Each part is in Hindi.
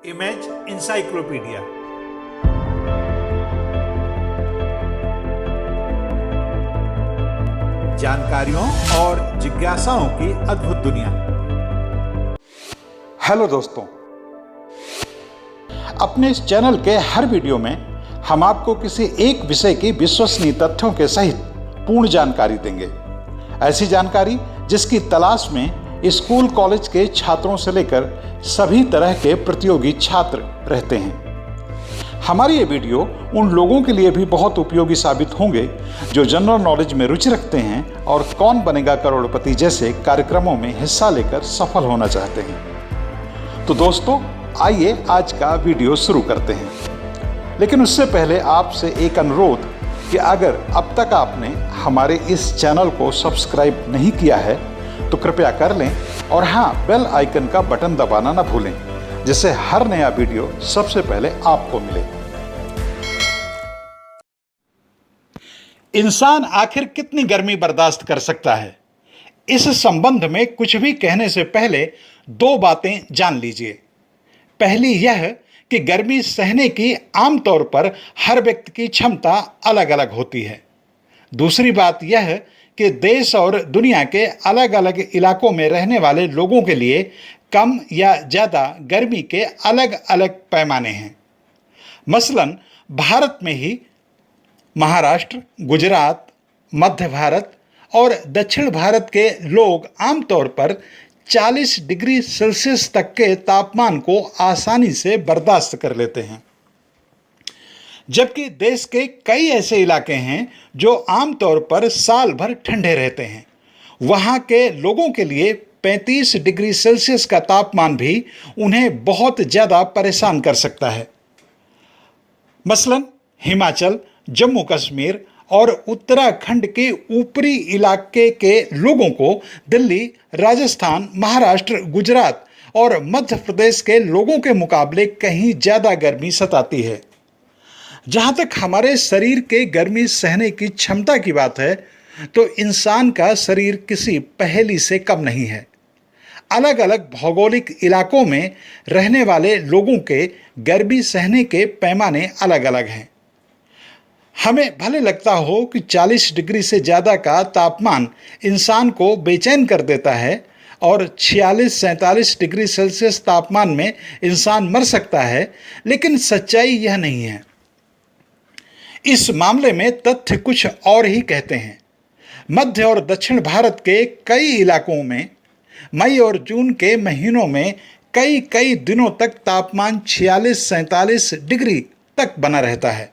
Image encyclopedia. जानकारियों और जिज्ञासाओं की अद्भुत दुनिया। हेलो दोस्तों, अपने इस चैनल के हर वीडियो में हम आपको किसी एक विषय की विश्वसनीय तथ्यों के सहित पूर्ण जानकारी देंगे। ऐसी जानकारी जिसकी तलाश में स्कूल कॉलेज के छात्रों से लेकर सभी तरह के प्रतियोगी छात्र रहते हैं। हमारी ये वीडियो उन लोगों के लिए भी बहुत उपयोगी साबित होंगे जो जनरल नॉलेज में रुचि रखते हैं और कौन बनेगा करोड़पति जैसे कार्यक्रमों में हिस्सा लेकर सफल होना चाहते हैं। तो दोस्तों, आइए आज का वीडियो शुरू करते हैं। लेकिन उससे पहले आपसे एक अनुरोध कि अगर अब तक आपने हमारे इस चैनल को सब्सक्राइब नहीं किया है तो कृपया कर लें और हाँ, बेल आइकन का बटन दबाना ना भूलें, जिससे हर नया वीडियो सबसे पहले आपको मिले। इंसान आखिर कितनी गर्मी बर्दाश्त कर सकता है? इस संबंध में कुछ भी कहने से पहले दो बातें जान लीजिए। पहली यह कि गर्मी सहने की आमतौर पर हर व्यक्ति की क्षमता अलग अलग होती है। दूसरी बात यह कि देश और दुनिया के अलग अलग इलाकों में रहने वाले लोगों के लिए कम या ज़्यादा गर्मी के अलग अलग पैमाने हैं। मसलन भारत में ही महाराष्ट्र, गुजरात, मध्य भारत और दक्षिण भारत के लोग आमतौर पर 40 डिग्री सेल्सियस तक के तापमान को आसानी से बर्दाश्त कर लेते हैं, जबकि देश के कई ऐसे इलाके हैं जो आमतौर पर साल भर ठंडे रहते हैं। वहाँ के लोगों के लिए 35 डिग्री सेल्सियस का तापमान भी उन्हें बहुत ज़्यादा परेशान कर सकता है। मसलन हिमाचल, जम्मू कश्मीर और उत्तराखंड के ऊपरी इलाके के लोगों को दिल्ली, राजस्थान, महाराष्ट्र, गुजरात और मध्य प्रदेश के लोगों के मुकाबले कहीं ज़्यादा गर्मी सताती है। जहाँ तक हमारे शरीर के गर्मी सहने की क्षमता की बात है तो इंसान का शरीर किसी पहेली से कम नहीं है। अलग अलग भौगोलिक इलाकों में रहने वाले लोगों के गर्मी सहने के पैमाने अलग अलग हैं। हमें भले लगता हो कि 40 डिग्री से ज़्यादा का तापमान इंसान को बेचैन कर देता है और 46-47 डिग्री सेल्सियस तापमान में इंसान मर सकता है, लेकिन सच्चाई यह नहीं है। इस मामले में तथ्य कुछ और ही कहते हैं। मध्य और दक्षिण भारत के कई इलाकों में मई और जून के महीनों में कई कई दिनों तक तापमान 46-47 डिग्री तक बना रहता है।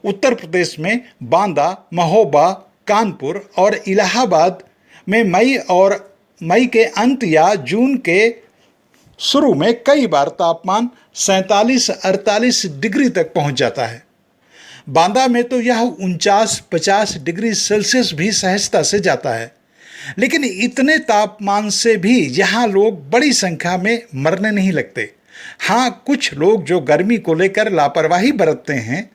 उत्तर प्रदेश में बांदा, महोबा, कानपुर और इलाहाबाद में मई के अंत या जून के शुरू में कई बार तापमान 47-48 डिग्री तक पहुंच जाता है। बांदा में तो यह 49-50 डिग्री सेल्सियस भी सहजता से जाता है। लेकिन इतने तापमान से भी यहाँ लोग बड़ी संख्या में मरने नहीं लगते। हाँ, कुछ लोग जो गर्मी को लेकर लापरवाही बरतते हैं,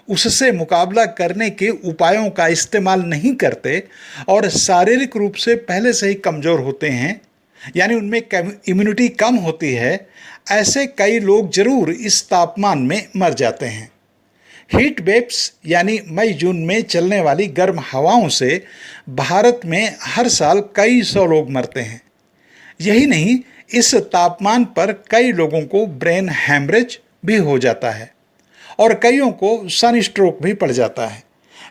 उससे मुकाबला करने के उपायों का इस्तेमाल नहीं करते और शारीरिक रूप से पहले से ही कमज़ोर होते हैं, यानी उनमें इम्यूनिटी कम होती है, ऐसे कई लोग जरूर इस तापमान में मर जाते हैं। हीट वेव्स यानी मई जून में चलने वाली गर्म हवाओं से भारत में हर साल कई सौ लोग मरते हैं। यही नहीं, इस तापमान पर कई लोगों को ब्रेन हैमरेज भी हो जाता है और कईयों को सन स्ट्रोक भी पड़ जाता है।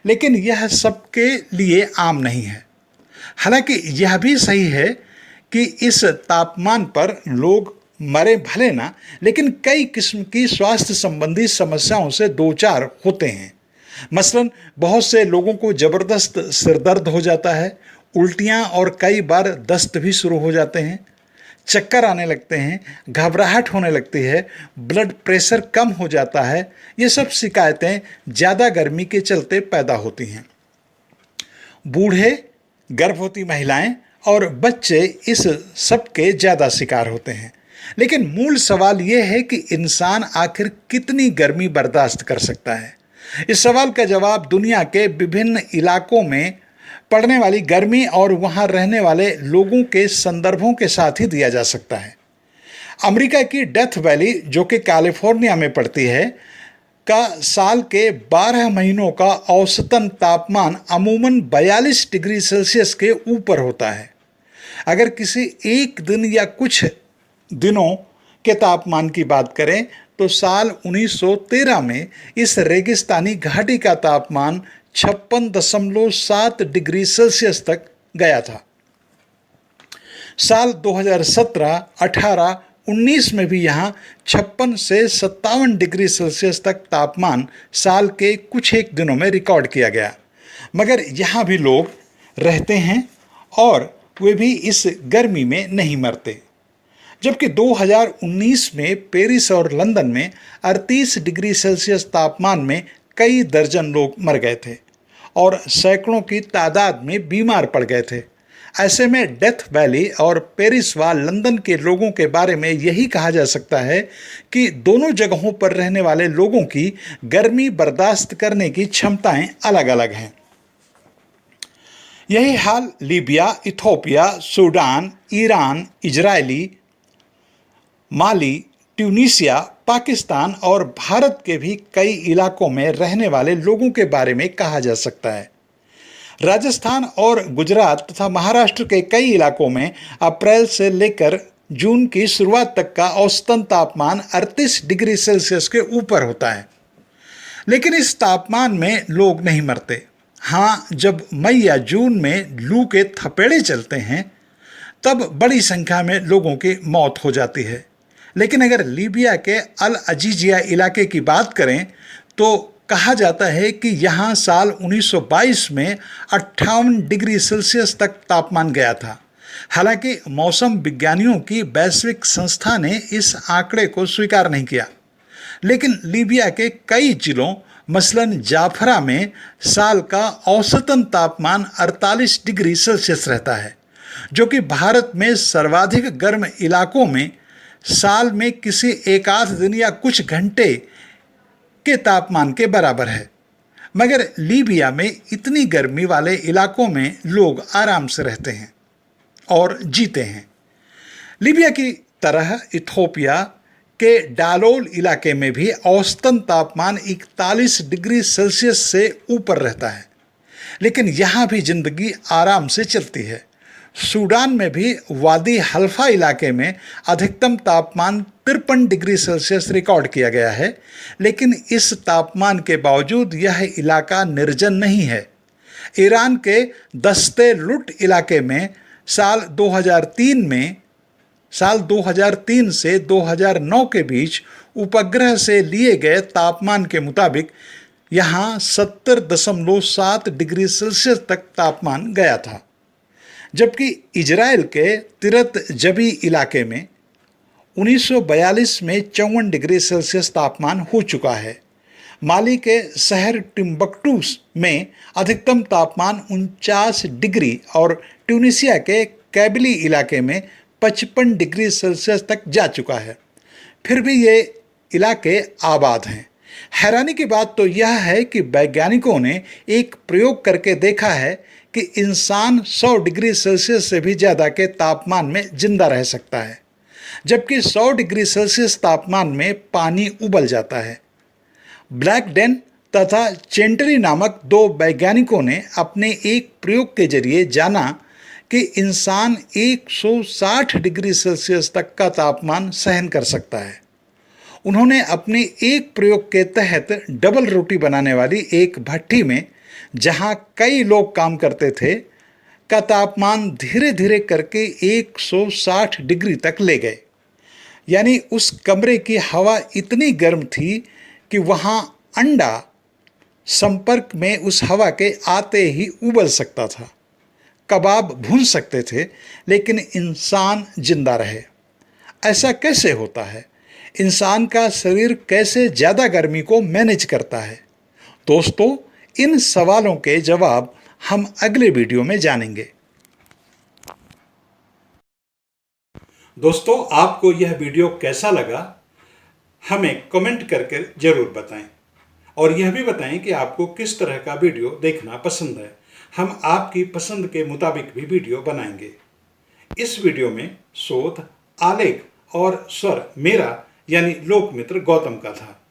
लेकिन यह सबके लिए आम नहीं है। हालांकि यह भी सही है कि इस तापमान पर लोग मरे भले ना, लेकिन कई किस्म की स्वास्थ्य संबंधी समस्याओं से दो चार होते हैं। मसलन बहुत से लोगों को ज़बरदस्त सिरदर्द हो जाता है, उल्टियाँ और कई बार दस्त भी शुरू हो जाते हैं, चक्कर आने लगते हैं, घबराहट होने लगती है, ब्लड प्रेशर कम हो जाता है। ये सब शिकायतें ज़्यादा गर्मी के चलते पैदा होती हैं। बूढ़े, गर्भवती महिलाएं और बच्चे इस सब के ज़्यादा शिकार होते हैं। लेकिन मूल सवाल यह है कि इंसान आखिर कितनी गर्मी बर्दाश्त कर सकता है। इस सवाल का जवाब दुनिया के विभिन्न इलाकों में पड़ने वाली गर्मी और वहाँ रहने वाले लोगों के संदर्भों के साथ ही दिया जा सकता है। अमेरिका की डेथ वैली, जो कि कैलिफोर्निया में पड़ती है, का साल के 12 महीनों का औसतन तापमान अमूमन 42 डिग्री सेल्सियस के ऊपर होता है। अगर किसी एक दिन या कुछ दिनों के तापमान की बात करें तो साल 1913 में इस रेगिस्तानी घाटी का तापमान 56.7 डिग्री सेल्सियस तक गया था। साल 2017, 18, 19 में भी यहाँ 56 से 57 डिग्री सेल्सियस तक तापमान साल के कुछ एक दिनों में रिकॉर्ड किया गया। मगर यहाँ भी लोग रहते हैं और वे भी इस गर्मी में नहीं मरते। जबकि 2019 में पेरिस और लंदन में 38 डिग्री सेल्सियस तापमान में कई दर्जन लोग मर गए थे और सैकड़ों की तादाद में बीमार पड़ गए थे। ऐसे में डेथ वैली और पेरिस व लंदन के लोगों के बारे में यही कहा जा सकता है कि दोनों जगहों पर रहने वाले लोगों की गर्मी बर्दाश्त करने की क्षमताएं अलग अलग हैं। यही हाल Libya, Ethiopia, Sudan, Iran, Israeli, Mali, Tunisia, Pakistan और भारत के भी कई इलाकों में रहने वाले लोगों के बारे में कहा जा सकता है। राजस्थान और गुजरात तथा महाराष्ट्र के कई इलाकों में अप्रैल से लेकर जून की शुरुआत तक का औसतन तापमान 38 डिग्री सेल्सियस के ऊपर होता है। लेकिन इस तापमान में लोग नहीं मरते। हाँ, जब मई या जून में लू के थपेड़े चलते हैं तब बड़ी संख्या में लोगों की मौत हो जाती है। लेकिन अगर लीबिया के अल अजीजिया इलाके की बात करें तो कहा जाता है कि यहाँ साल 1922 में 58 डिग्री सेल्सियस तक तापमान गया था। हालांकि मौसम विज्ञानियों की वैश्विक संस्था ने इस आंकड़े को स्वीकार नहीं किया। लेकिन लीबिया के कई जिलों मसलन जाफरा में साल का औसतन तापमान 48 डिग्री सेल्सियस रहता है, जो कि भारत में सर्वाधिक गर्म इलाकों में साल में किसी एक आध दिन या कुछ घंटे के तापमान के बराबर है। मगर लीबिया में इतनी गर्मी वाले इलाकों में लोग आराम से रहते हैं और जीते हैं। लीबिया की तरह इथोपिया के डालोल इलाके में भी औसतन तापमान 41 डिग्री सेल्सियस से ऊपर रहता है, लेकिन यहाँ भी जिंदगी आराम से चलती है। सूडान में भी वादी हल्फा इलाके में अधिकतम तापमान 53 डिग्री सेल्सियस रिकॉर्ड किया गया है, लेकिन इस तापमान के बावजूद यह इलाका निर्जन नहीं है। ईरान के दस्ते लुट इलाके में साल 2003 से 2009 के बीच उपग्रह से लिए गए तापमान के मुताबिक यहाँ 70.7 डिग्री सेल्सियस तक तापमान गया था। जबकि इजराइल के तिरत जबी इलाके में 1942 में 54 डिग्री सेल्सियस तापमान हो चुका है। माली के शहर टिम्बक्टू में अधिकतम तापमान 49 डिग्री और ट्यूनीसिया के कैबिली इलाके में 55 डिग्री सेल्सियस तक जा चुका है। फिर भी ये इलाके आबाद हैं। हैरानी की बात तो यह है कि वैज्ञानिकों ने एक प्रयोग करके देखा है कि इंसान 100 डिग्री सेल्सियस से भी ज़्यादा के तापमान में जिंदा रह सकता है, जबकि 100 डिग्री सेल्सियस तापमान में पानी उबल जाता है। ब्लैकडेन तथा चेंटरी नामक दो वैज्ञानिकों ने अपने एक प्रयोग के जरिए जाना कि इंसान 160 डिग्री सेल्सियस तक का तापमान सहन कर सकता है। उन्होंने अपने एक प्रयोग के तहत डबल रोटी बनाने वाली एक भट्टी में, जहां कई लोग काम करते थे, का तापमान धीरे धीरे करके 160 डिग्री तक ले गए। यानी उस कमरे की हवा इतनी गर्म थी कि वहां अंडा संपर्क में उस हवा के आते ही उबल सकता था। कबाब भून सकते थे, लेकिन इंसान जिंदा रहे। ऐसा कैसे होता है? इंसान का शरीर कैसे ज़्यादा गर्मी को मैनेज करता है? दोस्तों, इन सवालों के जवाब हम अगले वीडियो में जानेंगे। दोस्तों, आपको यह वीडियो कैसा लगा हमें कमेंट करके ज़रूर बताएं और यह भी बताएं कि आपको किस तरह का वीडियो देखना पसंद है। हम आपकी पसंद के मुताबिक भी वीडियो बनाएंगे। इस वीडियो में शोध, आलेख और स्वर मेरा यानी लोकमित्र गौतम का था।